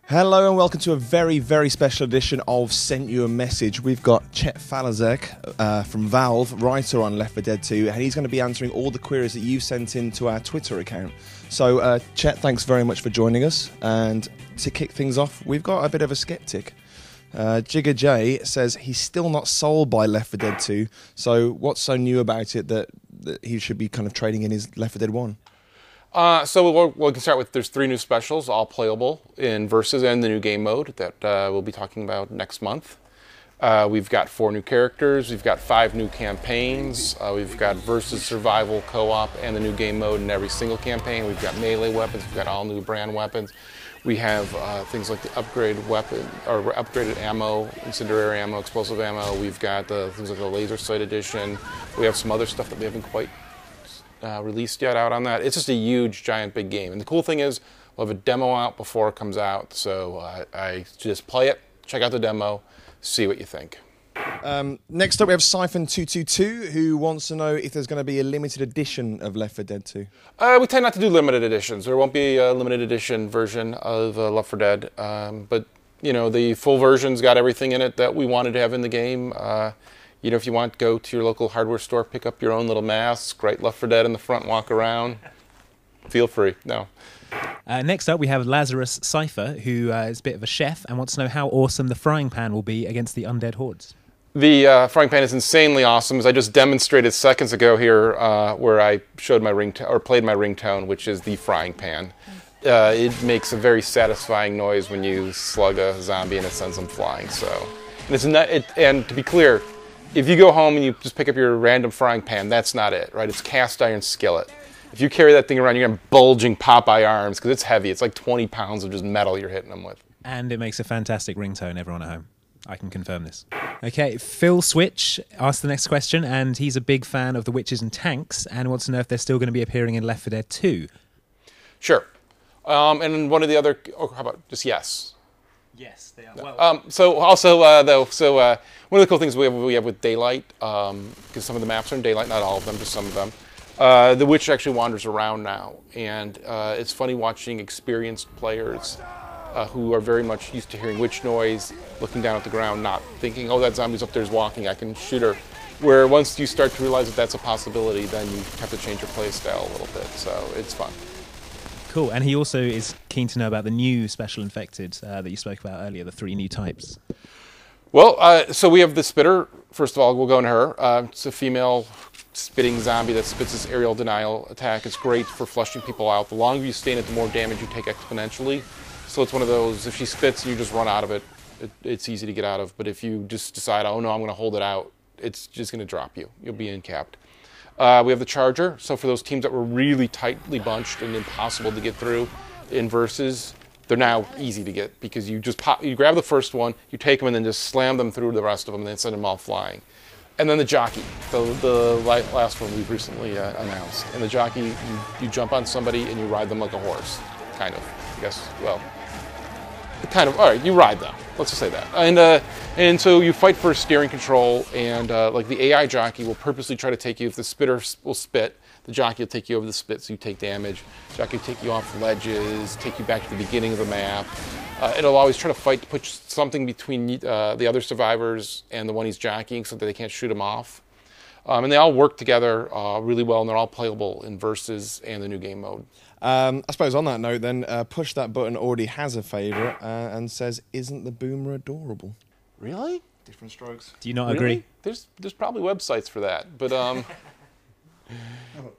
Hello and welcome to a very, very special edition of Sent You a Message. We've got Chet Falazek from Valve, writer on Left 4 Dead 2, and he's going to be answering all the queries that you've sent in to our Twitter account. So, Chet, thanks very much for joining us. And to kick things off, we've got a bit of a skeptic. Jigger J says he's still not sold by Left 4 Dead 2. So, what's so new about it that he should be kind of trading in his Left 4 Dead 1? So we can start with, there's 3 new specials, all playable in Versus and the new game mode that we'll be talking about next month. We've got 4 new characters, we've got 5 new campaigns, we've got Versus Survival Co-op and the new game mode in every single campaign. We've got melee weapons, we've got all new brand weapons. We have things like the upgraded weapon, or upgraded ammo, incendiary ammo, explosive ammo. We've got things like the laser sight edition. We have some other stuff that we haven't quite released yet out on that. It's just a huge, giant, big game. And the cool thing is, we'll have a demo out before it comes out. So I just play it, check out the demo, see what you think. Next up, we have Siphon222, who wants to know if there's going to be a limited edition of Left 4 Dead 2. We tend not to do limited editions. There won't be a limited edition version of Left 4 Dead. But, you know, the full version's got everything in it that we wanted to have in the game. You know, if you want, go to your local hardware store, pick up your own little mask, write Left 4 Dead in the front, walk around. Feel free. No. Next up, we have Lazarus Cypher, who is a bit of a chef and wants to know how awesome the frying pan will be against the undead hordes. The frying pan is insanely awesome, as I just demonstrated seconds ago here, where I showed my played my ringtone, which is the frying pan. It makes a very satisfying noise when you slug a zombie and it sends them flying. So, and to be clear, if you go home and you just pick up your random frying pan, that's not it, right? It's cast iron skillet. If you carry that thing around, you're going to have bulging Popeye arms because it's heavy. It's like 20 pounds of just metal you're hitting them with. And it makes a fantastic ringtone, everyone at home. I can confirm this. Okay, Phil Switch asked the next question, and he's a big fan of the Witches and Tanks and wants to know if they're still going to be appearing in Left 4 Dead 2. Sure. And one of the other, how about just yes? Yes, they are. Well, so also, one of the cool things we have with Daylight, because some of the maps are in Daylight, not all of them, just some of them, the Witch actually wanders around now. And it's funny watching experienced players who are very much used to hearing witch noise, looking down at the ground, not thinking, oh, that zombie's up there's walking, I can shoot her. Where once you start to realize that that's a possibility, then you have to change your play style a little bit. So it's fun. Cool, and he also is keen to know about the new Special Infected that you spoke about earlier, the 3 new types. Well, so we have the Spitter. First of all, we'll go into her. It's a female spitting zombie that spits this aerial denial attack. It's great for flushing people out. The longer you stay in it, the more damage you take exponentially. So it's one of those, if she spits and you just run out of it, it's easy to get out of. But if you just decide, oh no, I'm going to hold it out, it's just going to drop you. You'll be incapped. We have the Charger, so for those teams that were really tightly bunched and impossible to get through in Versus, they're now easy to get because you just you grab the first one, you take them and then just slam them through the rest of them and then send them all flying. And then the Jockey, the last one we've recently announced. And the Jockey, you jump on somebody and you ride them like a horse, kind of, I guess, well, kind of, all right, you ride them. Let's just say that. And so you fight for steering control, and like the AI jockey will purposely try to take you, if the spitter will spit, the jockey will take you over the spit so you take damage. The jockey will take you off ledges, take you back to the beginning of the map. It'll always try to fight to put something between the other survivors and the one he's jockeying so that they can't shoot him off. And they all work together really well, and they're all playable in Versus and the new game mode. I suppose on that note then, Push That Button already has a favourite and says, isn't the Boomer adorable? Really? Different strokes. Do you not agree? There's probably websites for that, but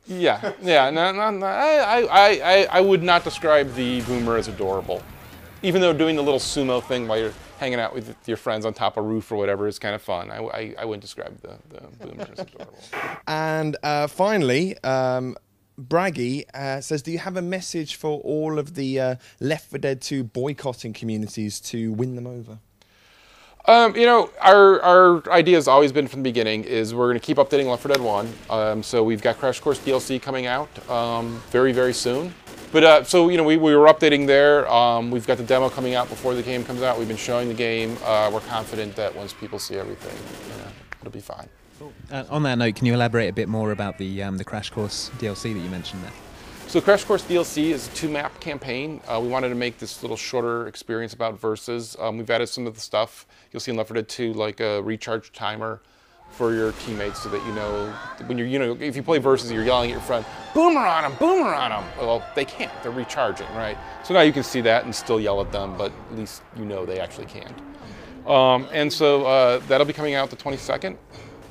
yeah. No, I would not describe the Boomer as adorable, even though doing the little sumo thing while you're hanging out with your friends on top of a roof or whatever is kind of fun. I wouldn't describe the Boomer as adorable. And finally, Braggy says, do you have a message for all of the Left 4 Dead 2 boycotting communities to win them over? You know, our idea has always been from the beginning is we're going to keep updating Left 4 Dead 1. So we've got Crash Course DLC coming out very, very soon. But so, you know, we were updating there. We've got the demo coming out before the game comes out. We've been showing the game. We're confident that once people see everything, you know, it'll be fine. Cool. On that note, can you elaborate a bit more about the Crash Course DLC that you mentioned there? So Crash Course DLC is a 2-map campaign. We wanted to make this little shorter experience about versus. We've added some of the stuff you'll see in Left 4 Dead 2, like a recharge timer for your teammates, so that you know when you're, if you play versus, you're yelling at your friend, "Boomer on them, boomer on them." Well, they can't. They're recharging, right? So now you can see that and still yell at them, but at least you know they actually can't. And so that'll be coming out the 22nd.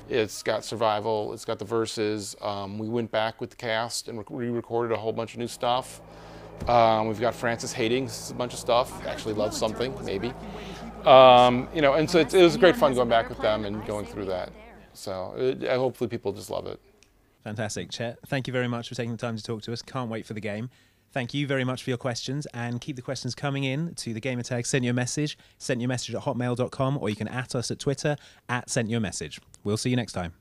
It's got survival, it's got the verses. We went back with the cast and re-recorded a whole bunch of new stuff. We've got Francis Hastings, a bunch of stuff. Actually loves something, maybe. And so it was great fun going back with them and going through that. So hopefully people just love it. Fantastic, Chet. Thank you very much for taking the time to talk to us. Can't wait for the game. Thank you very much for your questions, and keep the questions coming in to the gamertag SentUAMessage, SentUAMessage@hotmail.com, or you can @ us at Twitter @SentUAMessage. We'll see you next time.